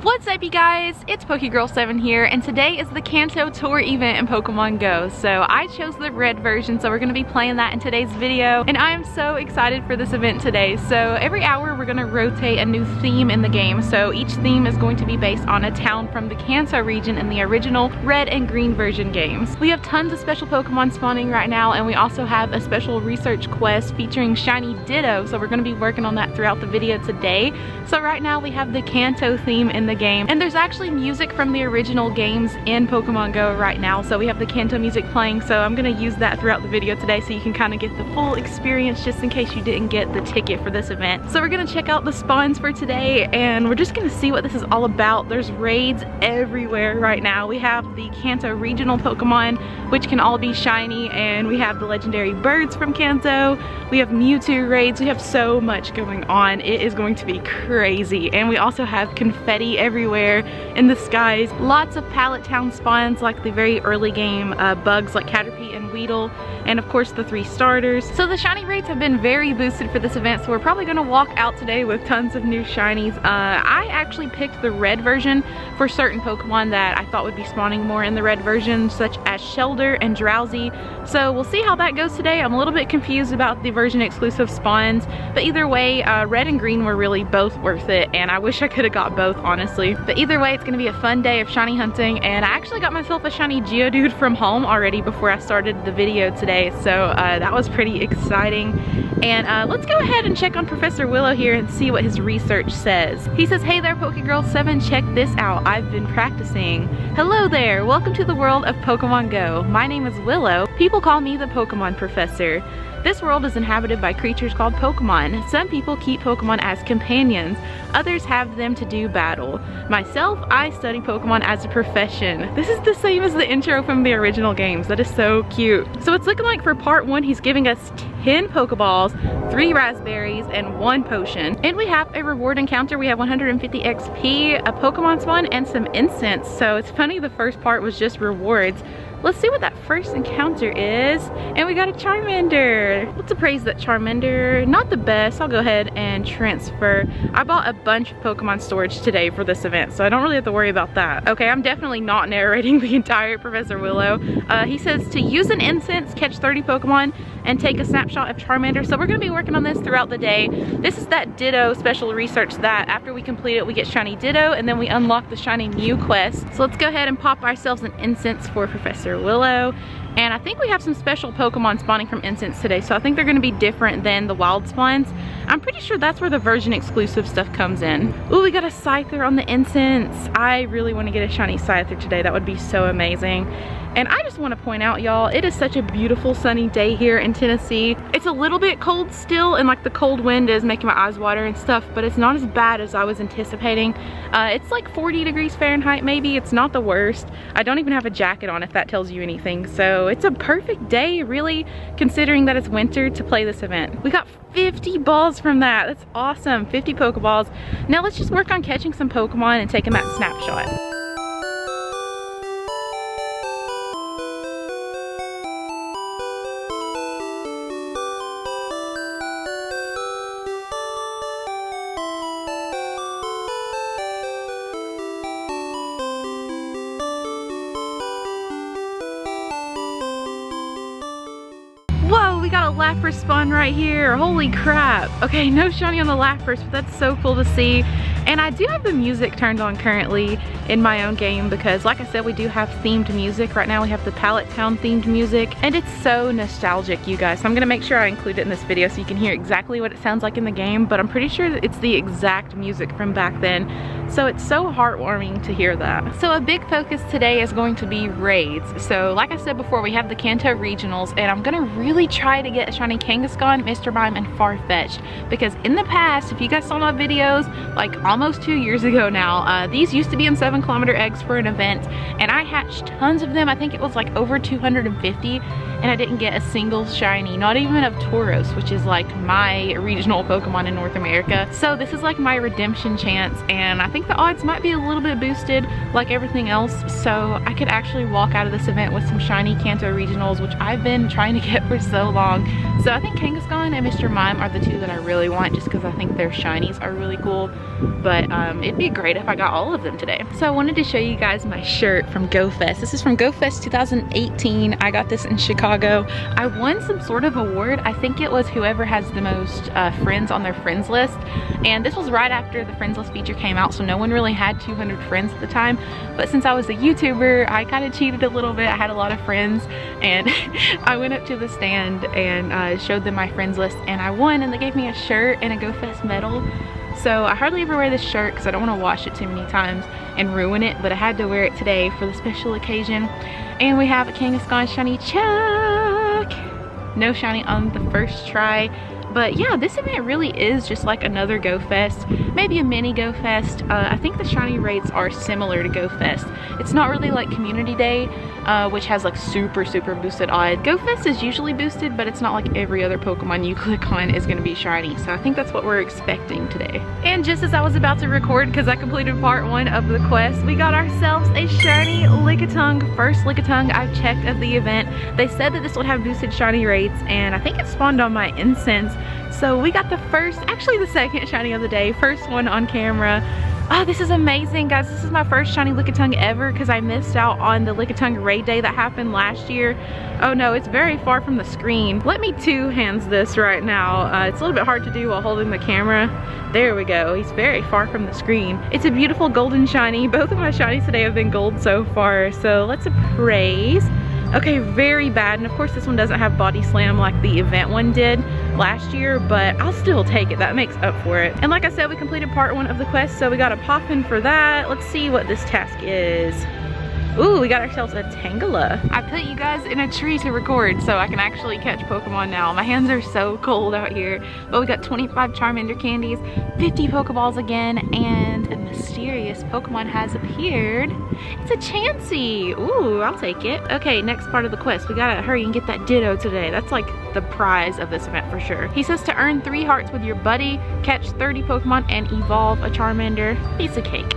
What's up you guys, it's PokeGirl7 here, and today is the Kanto Tour event in Pokemon Go. So I chose the red version, so we're going to be playing that in today's video, and I am so excited for this event today. So every hour we're going to rotate a new theme in the game, so each theme is going to be based on a town from the Kanto region in the original red and green version games. We have tons of special Pokemon spawning right now, and we also have a special research quest featuring shiny Ditto, so we're going to be working on that throughout the video today. So right now we have the Kanto theme in the game, and there's actually music from the original games in Pokemon Go right now, so we have the Kanto music playing, so I'm gonna use that throughout the video today so you can kind of get the full experience just in case you didn't get the ticket for this event. So we're gonna check out the spawns for today, and we're just gonna see what this is all about. There's raids everywhere right now. We have the Kanto regional Pokemon, which can all be shiny, and we have the legendary birds from Kanto. We have Mewtwo raids. We have so much going on. It is going to be crazy, and we also have confetti everywhere in the skies. Lots of Pallet Town spawns like the very early game bugs like Caterpie and Weedle, and of course the 3 starters. So the shiny rates have been very boosted for this event, so we're probably going to walk out today with tons of new shinies. I actually picked the red version for certain Pokemon that I thought would be spawning more in the red version, such as Shelder and Drowsy. So we'll see how that goes today. I'm a little bit confused about the version exclusive spawns, but either way, red and green were really both worth it, and I wish I could have got both, honestly. But either way, it's gonna be a fun day of shiny hunting, and I actually got myself a shiny Geodude from home already before I started the video today, so that was pretty exciting. And let's go ahead and check on Professor Willow here and see what his research says. He says, "Hey there PokeGirl7, check this out. I've been practicing. Hello there, welcome to the world of Pokemon Go. My name is Willow. People call me the Pokemon Professor. This world is inhabited by creatures called Pokemon. Some people keep Pokemon as companions, others have them to do battle. Myself, I study Pokemon as a profession." This is the same as the intro from the original games. That is so cute. So it's looking like for part 1, he's giving us 10 Pokeballs, 3 raspberries, and 1 potion. And we have a reward encounter. We have 150 XP, a Pokemon spawn, and some incense. So it's funny the first part was just rewards. Let's see what that first encounter is. And we got a Charmander. Let's appraise that Charmander. Not the best. I'll go ahead and transfer. I bought a bunch of Pokemon storage today for this event, so I don't really have to worry about that. Okay, I'm definitely not narrating the entire Professor Willow. He says to use an incense, catch 30 Pokemon, and take a snapshot of Charmander. So we're gonna be working on this throughout the day. This is that Ditto special research that after we complete it, we get shiny Ditto, and then we unlock the shiny Mew Quest. So let's go ahead and pop ourselves an incense for Professor Willow. And I think we have some special Pokemon spawning from incense today, so I think they're gonna be different than the wild spawns. I'm pretty sure that's where the version exclusive stuff comes in. Ooh, we got a Scyther on the incense. I really wanna get a shiny Scyther today. That would be so amazing. And I just want to point out, y'all, it is such a beautiful sunny day here in Tennessee. It's a little bit cold still, and like the cold wind is making my eyes water and stuff, but it's not as bad as I was anticipating. It's like 40 degrees Fahrenheit maybe. It's not the worst. I don't even have a jacket on, if that tells you anything. So it's a perfect day, really, considering that it's winter, to play this event. We got 50 balls from that. That's awesome. 50 Pokeballs. Now let's just work on catching some Pokemon and taking that snapshot. Whoa, we got a Lapras spawn right here. Holy crap. Okay, no shiny on the Lapras, but that's so cool to see. And I do have the music turned on currently in my own game because, like I said, we do have themed music. Right now we have the Pallet Town themed music, and it's so nostalgic, you guys. So I'm gonna make sure I include it in this video so you can hear exactly what it sounds like in the game, but I'm pretty sure that it's the exact music from back then. So it's so heartwarming to hear that. So a big focus today is going to be raids. So like I said before, we have the Kanto regionals, and I'm gonna really try to get a shiny Kangaskhan, Mr. Mime, and Farfetch'd, because in the past, if you guys saw my videos like almost 2 years ago now, these used to be in 7-kilometer eggs for an event, and I hatched tons of them. I think it was like over 250, and I didn't get a single shiny, not even of Tauros, which is like my regional Pokemon in North America. So this is like my redemption chance, and I think the odds might be a little bit boosted like everything else, so I could actually walk out of this event with some shiny Kanto regionals, which I've been trying to get for so long. So I think Kangaskhan and Mr. Mime are the two that I really want, just because I think their shinies are really cool. But it'd be great if I got all of them today. So I wanted to show you guys my shirt from Go Fest. This is from Go Fest 2018. I got this in Chicago. I won some sort of award. I think it was whoever has the most friends on their friends list. And this was right after the friends list feature came out, so no one really had 200 friends at the time. But since I was a YouTuber, I kind of cheated a little bit. I had a lot of friends, and I went up to the stand and showed them my friends list, and I won, and they gave me a shirt and a Go Fest medal. So I hardly ever wear this shirt because I don't want to wash it too many times and ruin it, but I had to wear it today for the special occasion. And we have a Kangaskhan shiny Chuck. No shiny on the first try. But yeah, this event really is just like another Go Fest, maybe a mini Go Fest. I think the shiny rates are similar to Go Fest. It's not really like Community Day, which has like super boosted odds. Go Fest is usually boosted, but it's not like every other Pokemon you click on is going to be shiny. So I think that's what we're expecting today. And just as I was about to record, because I completed part 1 of the quest, we got ourselves a shiny Lickitung. First Lickitung I've checked of the event. They said that this would have boosted shiny rates, and I think it spawned on my incense. So we got the first, actually the second shiny of the day, first one on camera. Oh, this is amazing, guys. This is my first shiny Lickitung ever because I missed out on the Lickitung raid day that happened last year. Oh no, it's very far from the screen. Let me two-hands this right now. It's a little bit hard to do while holding the camera. There we go. He's very far from the screen. It's a beautiful golden shiny. Both of my shinies today have been gold so far, so let's appraise. Okay, very bad, and of course this one doesn't have body slam like the event one did last year, but I'll still take it. That makes up for it. And like I said, we completed part 1 of the quest, so we got a Poffin for that. Let's see what this task is. Ooh, we got ourselves a Tangela. I put you guys in a tree to record so I can actually catch Pokemon now. My hands are so cold out here. But we got 25 Charmander candies, 50 Pokeballs again, and a mysterious Pokemon has appeared. It's a Chansey. Ooh, I'll take it. Okay, next part of the quest. We gotta hurry and get that Ditto today. That's like the prize of this event for sure. He says to earn 3 hearts with your buddy, catch 30 Pokemon, and evolve a Charmander. Piece of cake.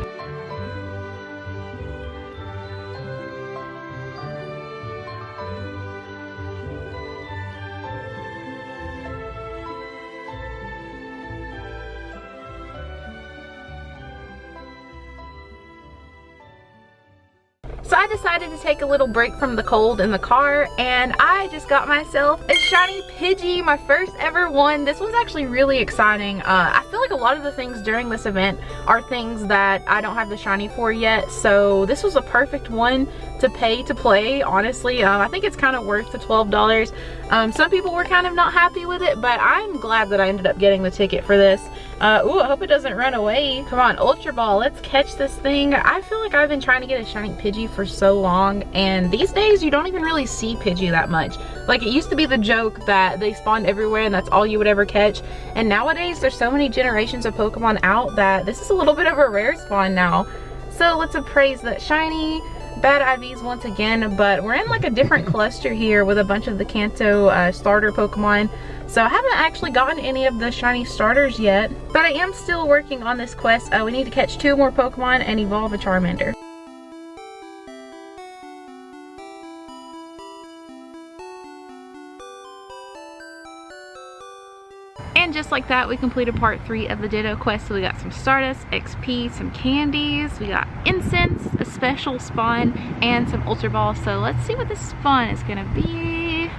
So I decided to take a little break from the cold in the car, and I just got myself a shiny Pidgey, my first ever one. This was actually really exciting. I feel like a lot of the things during this event are things that I don't have the shiny for yet, so this was a perfect one to pay to play, honestly. I think it's kind of worth the $12. Some people were kind of not happy with it, but I'm glad that I ended up getting the ticket for this. Ooh, I hope it doesn't run away. Come on, Ultra Ball, let's catch this thing. I feel like I've been trying to get a shiny Pidgey for so long, and these days you don't even really see Pidgey that much. Like, it used to be the joke that they spawned everywhere and that's all you would ever catch, and nowadays there's so many generations of Pokemon out that this is a little bit of a rare spawn now. So let's appraise that shiny. Bad IVs once again, but we're in like a different cluster here with a bunch of the Kanto starter Pokemon. So I haven't actually gotten any of the shiny starters yet, but I am still working on this quest. We need to catch 2 more Pokemon and evolve a Charmander. And just like that, we completed part 3 of the Ditto quest. So we got some Stardust, XP, some candies, we got Incense, a special spawn, and some Ultra Ball. So let's see what this spawn is gonna be.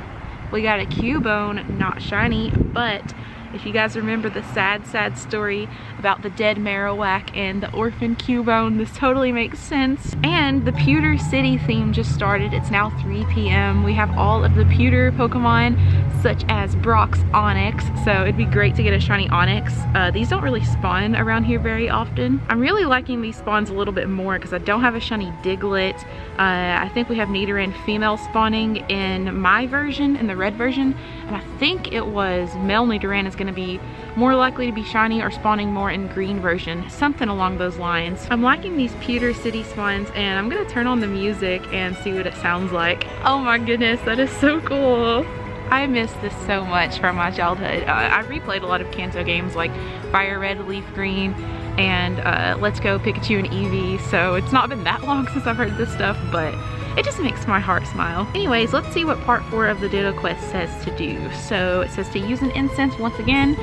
We got a Cubone, not shiny, but if you guys remember the sad story about the dead Marowak and the orphan Cubone, this totally makes sense. And the Pewter City theme just started. It's now 3 p.m. We have all of the pewter Pokemon, such as Brock's Onix, so it'd be great to get a shiny Onix. These don't really spawn around here very often. I'm really liking these spawns a little bit more because I don't have a shiny Diglett. I think we have Nidoran female spawning in my version, in the red version, and I think it was male Nidoran is gonna be more likely to be shiny or spawning more in green version, something along those lines. I'm liking these Pewter City spawns, and I'm gonna turn on the music and see what it sounds like. Oh my goodness, that is so cool. I miss this so much from my childhood. I've replayed a lot of Kanto games like Fire Red, Leaf Green, and Let's Go Pikachu and Eevee, so it's not been that long since I've heard this stuff, but it just makes my heart smile. Anyways, let's see what part 4 of the Ditto quest says to do. So it says to use an incense once again,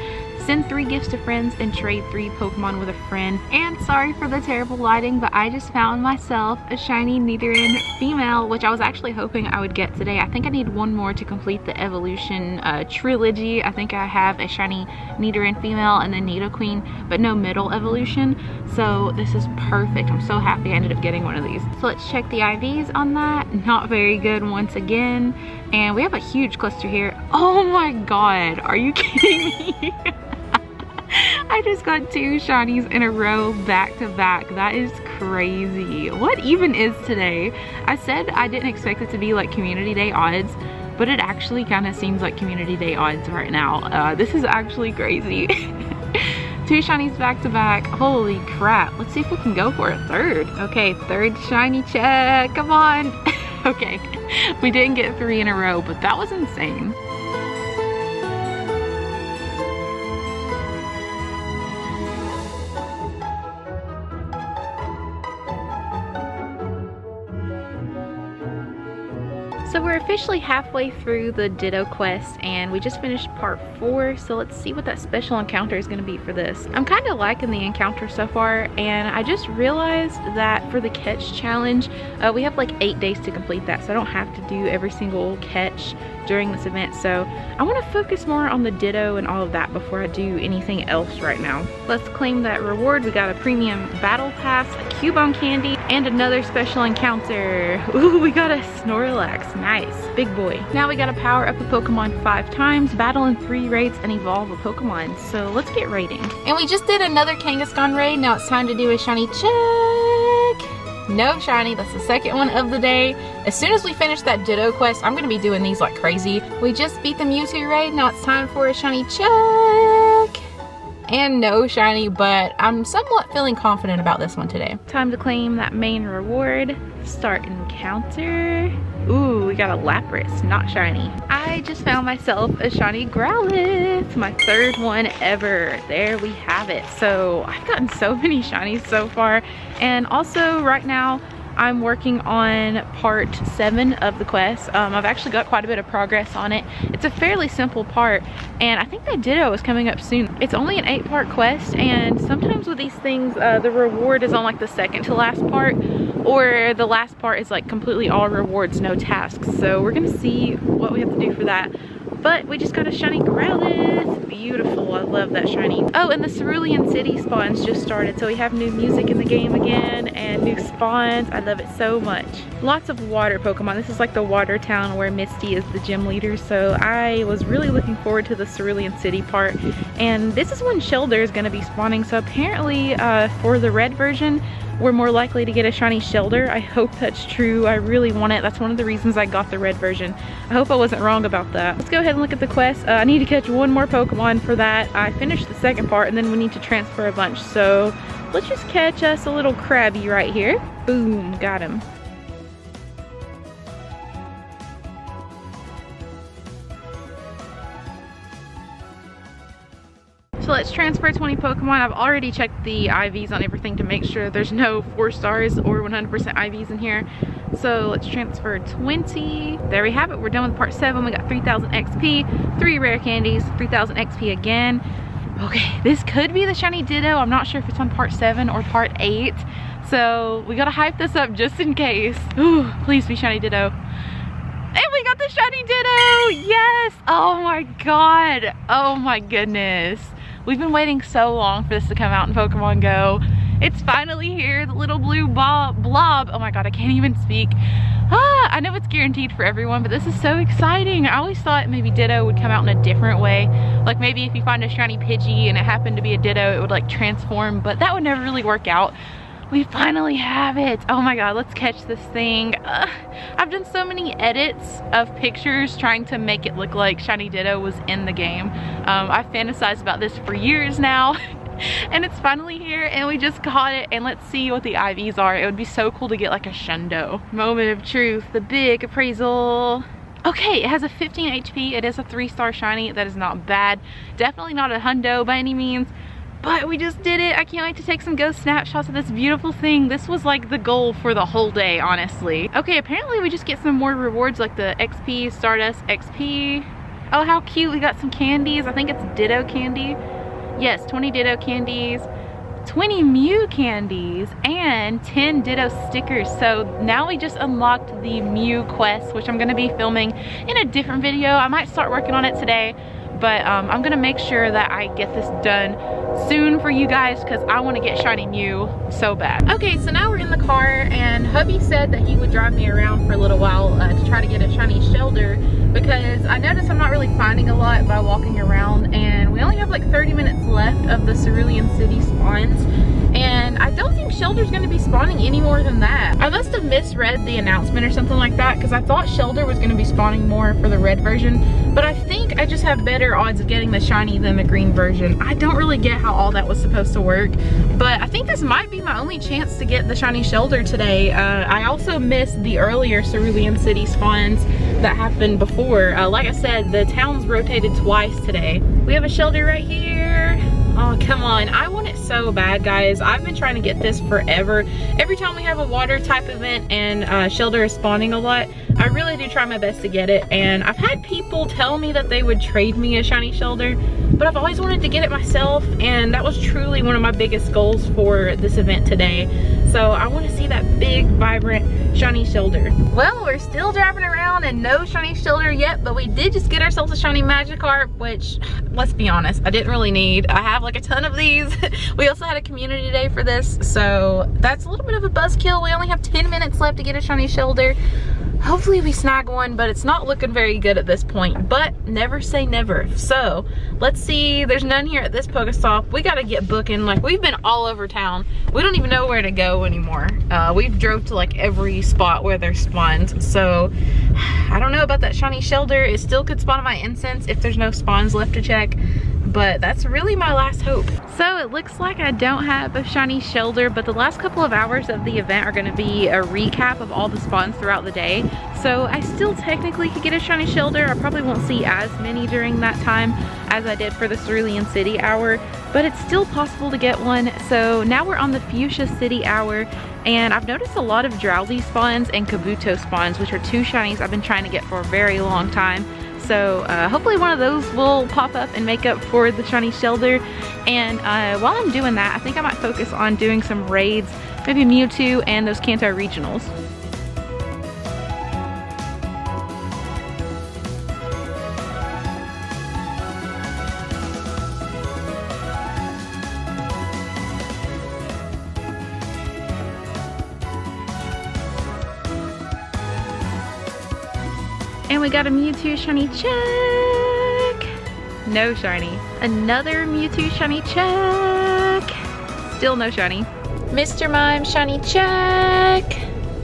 send 3 gifts to friends, and trade 3 Pokemon with a friend. And sorry for the terrible lighting, but I just found myself a shiny Nidoran female, which I was actually hoping I would get today. I think I need 1 more to complete the evolution trilogy. I think I have a shiny Nidoran female and then Nidoqueen, but no middle evolution. So this is perfect. I'm so happy I ended up getting one of these. So let's check the IVs on that. Not very good once again. And we have a huge cluster here. Oh my god, are you kidding me? I just got 2 shinies in a row back to back. That is crazy. What even is today? I said I didn't expect it to be like Community Day odds, but it actually kind of seems like Community Day odds right now. This is actually crazy. 2 shinies back to back. Holy crap. Let's see if we can go for a 3rd. Okay, 3rd shiny check. Come on. Okay, we didn't get 3 in a row, but that was insane. So we're officially halfway through the Ditto quest, and we just finished part 4, so let's see what that special encounter is going to be for this. I'm kind of liking the encounter so far, and I just realized that for the catch challenge, we have like 8 days to complete that, so I don't have to do every single catch during this event. So I want to focus more on the Ditto and all of that before I do anything else right now. Let's claim that reward. We got a premium battle pass, a Cubone candy, and another special encounter. Ooh, we got a Snorlax. Nice, big boy. Now we gotta power up a Pokemon 5 times, battle in 3 raids, and evolve a Pokemon. So let's get raiding. And we just did another Kangaskhan raid. Now it's time to do a shiny check. No shiny, that's the 2nd one of the day. As soon as we finish that Ditto quest, I'm gonna be doing these like crazy. We just beat the Mewtwo raid, now it's time for a shiny check. And no shiny, but I'm somewhat feeling confident about this one today. Time to claim that main reward. Start encounter. Ooh, we got a Lapras, not shiny. I just found myself a shiny Growlithe, my 3rd one ever. There we have it. So I've gotten so many shinies so far, and also right now I'm working on part 7 of the quest. I've actually got quite a bit of progress on it. It's a fairly simple part, and I think that Ditto is coming up soon. It's only an 8-part quest, and sometimes with these things, the reward is on like the 2nd to last part, or the last part is like completely all rewards, no tasks. So we're gonna see what we have to do for that. But we just got a shiny Growlithe. Beautiful, I love that shiny. Oh, and the Cerulean City spawns just started, so we have new music in the game again and new spawns. I love it so much. Lots of water Pokemon. This is like the water town where Misty is the gym leader, so I was really looking forward to the Cerulean City part. And this is when Shellder is gonna be spawning, so apparently for the red version, we're more likely to get a shiny Shellder. I hope that's true. I really want it. That's one of the reasons I got the red version. I hope I wasn't wrong about that. Let's go ahead and look at the quest. I need to catch 1 more Pokemon for that. I finished the 2nd part, and then we need to transfer a bunch. So let's just catch us a little Krabby right here. Boom, got him. So let's transfer 20 Pokemon. I've already checked the IVs on everything to make sure there's no 4 stars or 100% IVs in here. So let's transfer 20. There we have it. We're done with part 7. We got 3,000 XP, 3 rare candies, 3,000 XP again. Okay, this could be the shiny Ditto. I'm not sure if it's on part 7 or part 8. So we gotta hype this up just in case. Ooh, please be shiny Ditto. And we got the shiny Ditto! Yes! Oh my god. Oh my goodness. We've been waiting so long for this to come out in Pokemon Go. It's finally here, the little blue blob. Oh my god, I can't even speak. I know it's guaranteed for everyone, but this is so exciting. I always thought maybe Ditto would come out in a different way. Like maybe if you find a shiny Pidgey and it happened to be a Ditto, it would like transform, but that would never really work out. We finally have it. Oh my god, let's catch this thing. I've done so many edits of pictures trying to make it look like Shiny Ditto was in the game. I've fantasized about this for years now. And it's finally here and we just caught it, and let's see what the IVs are. It would be so cool to get like a Shundo. Moment of truth, the big appraisal. Okay, it has a 15 HP. It is a 3-star shiny. That is not bad. Definitely not a hundo by any means, but we just did it. I can't wait to take some ghost snapshots of this beautiful thing. This was like the goal for the whole day, honestly. Okay, apparently we just get some more rewards like the XP, Stardust XP. Oh, how cute. We got some candies. I think it's Ditto candy. Yes, 20 Ditto candies, 20 Mew candies, and 10 Ditto stickers. So now we just unlocked the Mew Quest, which I'm going to be filming in a different video. I might start working on it today, but I'm going to make sure that I get this done soon for you guys because I want to get Shiny Mew so bad. Okay, so now we're in the car and hubby said that he would drive me around for a little while to try to get a shiny Shelder, because I noticed I'm not really finding a lot by walking around, and we only have like 30 minutes left of the Cerulean City spawns, and I don't think Shelder's going to be spawning any more than that. I must have misread the announcement or something like that, because I thought Shelder was going to be spawning more for the red version, but I think I just have better odds of getting the shiny than the green version. I don't really get how all that was supposed to work, but I think this might be my only chance to get the shiny Shelder today. I also missed the earlier Cerulean City spawns that happened before. Like I said, the town's rotated twice today. We have a Shelder right here. Oh, come on. I want it so bad, guys. I've been trying to get this forever. Every time we have a water type event and Shelder is spawning a lot, I really do try my best to get it. And I've had people tell me that they would trade me a shiny Shelder, but I've always wanted to get it myself, and that was truly one of my biggest goals for this event today. So I want to see that big, vibrant shiny Shelder. Well, we're still driving around and no shiny Shelder yet, but we did just get ourselves a shiny Magikarp, which, let's be honest, I didn't really need. I have like a ton of these. We also had a community day for this, so that's a little bit of a buzzkill. We only have 10 minutes left to get a shiny Shelder. Hopefully we snag one, but it's not looking very good at this point, but never say never. So let's see. There's none here at this Pokestop. We got to get booking. Like, we've been all over town. We don't even know where to go anymore. We've drove to like every spot where there's spawns, so I don't know about that shiny Shelder. It still could spawn in my incense if there's no spawns left to check, but that's really my last hope. So it looks like I don't have a shiny Shelder, but the last couple of hours of the event are going to be a recap of all the spawns throughout the day. So I still technically could get a shiny Shelder. I probably won't see as many during that time as I did for the Cerulean City hour, but it's still possible to get one. So now we're on the Fuchsia City hour, and I've noticed a lot of Drowsy spawns and Kabuto spawns, which are two shinies I've been trying to get for a very long time. So hopefully one of those will pop up and make up for the shiny Shelder. And while I'm doing that, I think I might focus on doing some raids, maybe Mewtwo and those Kanto regionals. And we got a Mewtwo shiny check. No shiny. Another Mewtwo shiny check. Still no shiny. Mr. Mime shiny check.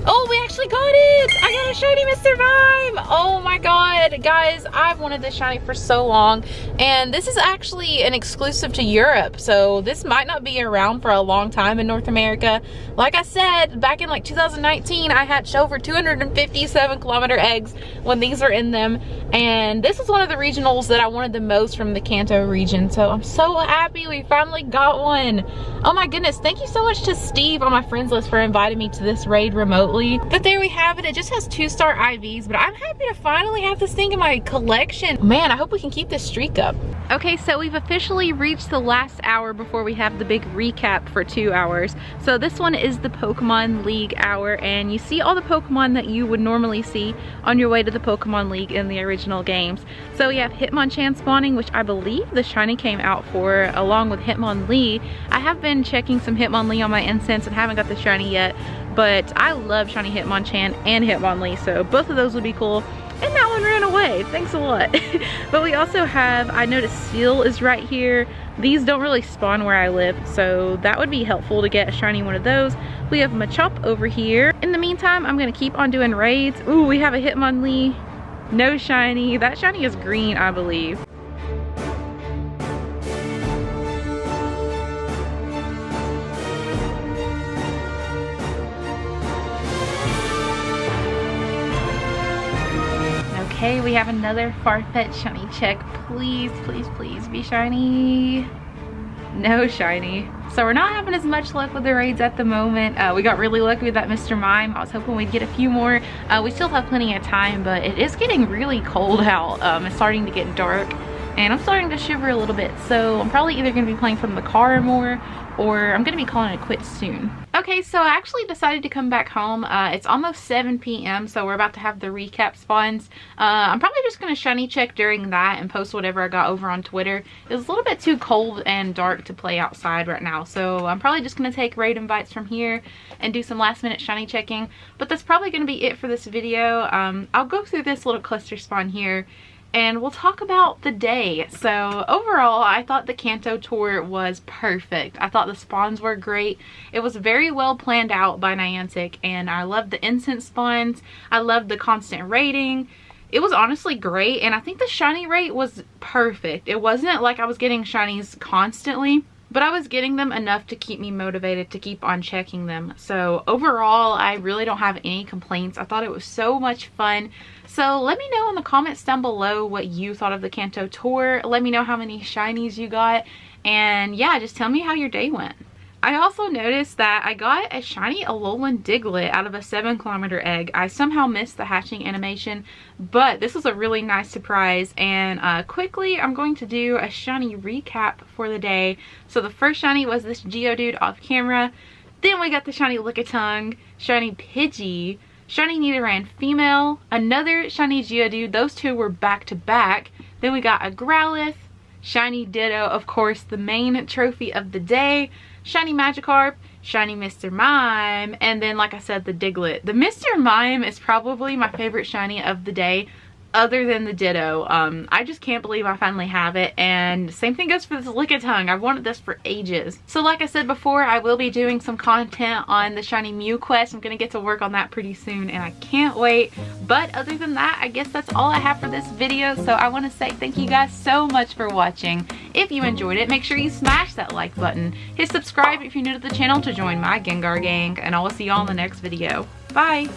Oh, we actually got it! I got a shiny Mr. Mime! Oh my god, guys, I've wanted this shiny for so long, and this is actually an exclusive to Europe, so this might not be around for a long time in North America. Like I said, back in like 2019, I hatched over 257-kilometer eggs when these were in them, and this is one of the regionals that I wanted the most from the Kanto region, so I'm so happy we finally got one. Oh my goodness, thank you so much to Steve on my friends list for inviting me to this raid remotely. But there we have it. It just has 2-star IVs, but I'm happy to finally have this thing in my collection. Man, I hope we can keep this streak up. Okay, so we've officially reached the last hour before we have the big recap for 2 hours. So this one is the Pokemon League hour, and you see all the Pokemon that you would normally see on your way to the Pokemon League in the original games. So we have Hitmonchan spawning, which I believe the shiny came out for, along with Hitmonlee. I have been checking some Hitmonlee on my incense and haven't got the shiny yet, but I love shiny Hitmonchan and Hitmonlee, so both of those would be cool. And that one ran away. Thanks a lot. But we also have, I noticed Seal is right here. These don't really spawn where I live, so that would be helpful to get a shiny one of those. We have Machop over here. In the meantime, I'm gonna keep on doing raids. Ooh, we have a Hitmonlee. No shiny. That shiny is green, I believe. Okay, we have another Farfetch'd shiny check. Please, please, please be shiny. No shiny. So we're not having as much luck with the raids at the moment. We got really lucky with that Mr. Mime. I was hoping we'd get a few more. We still have plenty of time, but it is getting really cold out. It's starting to get dark and I'm starting to shiver a little bit. So I'm probably either gonna be playing from the car more or I'm gonna be calling it quits soon. Okay, so I actually decided to come back home. It's almost 7 p.m. so we're about to have the recap spawns. I'm probably just gonna shiny check during that and post whatever I got over on Twitter. It was a little bit too cold and dark to play outside right now, so I'm probably just gonna take raid invites from here and do some last minute shiny checking. But that's probably gonna be it for this video. I'll go through this little cluster spawn here and we'll talk about the day. So overall, I thought the Kanto Tour was perfect. I thought the spawns were great. It was very well planned out by Niantic, and I loved the incense spawns. I loved the constant raiding. It was honestly great, and I think the shiny rate was perfect. It wasn't like I was getting shinies constantly, but I was getting them enough to keep me motivated to keep on checking them. So overall, I really don't have any complaints. I thought it was so much fun. So let me know in the comments down below what you thought of the Kanto Tour. Let me know how many shinies you got. And yeah, just tell me how your day went. I also noticed that I got a shiny Alolan Diglett out of a 7-kilometer egg. I somehow missed the hatching animation, but this was a really nice surprise. And quickly, I'm going to do a shiny recap for the day. So the first shiny was this Geodude off camera. Then we got the shiny Lickitung, shiny Pidgey, shiny Nidoran female, another shiny Geodude. Those two were back to back. Then we got a Growlithe, shiny Ditto, of course, the main trophy of the day, shiny Magikarp, shiny Mr. Mime, and then, like I said, the Diglett. The Mr. Mime is probably my favorite shiny of the day, other than the Ditto. I just can't believe I finally have it, and same thing goes for this Lickitung. I've wanted this for ages. So like I said before, I will be doing some content on the shiny Mew Quest. I'm gonna get to work on that pretty soon, and I can't wait. But other than that, I guess that's all I have for this video. So I want to say thank you guys so much for watching. If you enjoyed it, make sure you smash that like button. Hit subscribe if you're new to the channel to join my Gengar gang, and I will see y'all in the next video. Bye!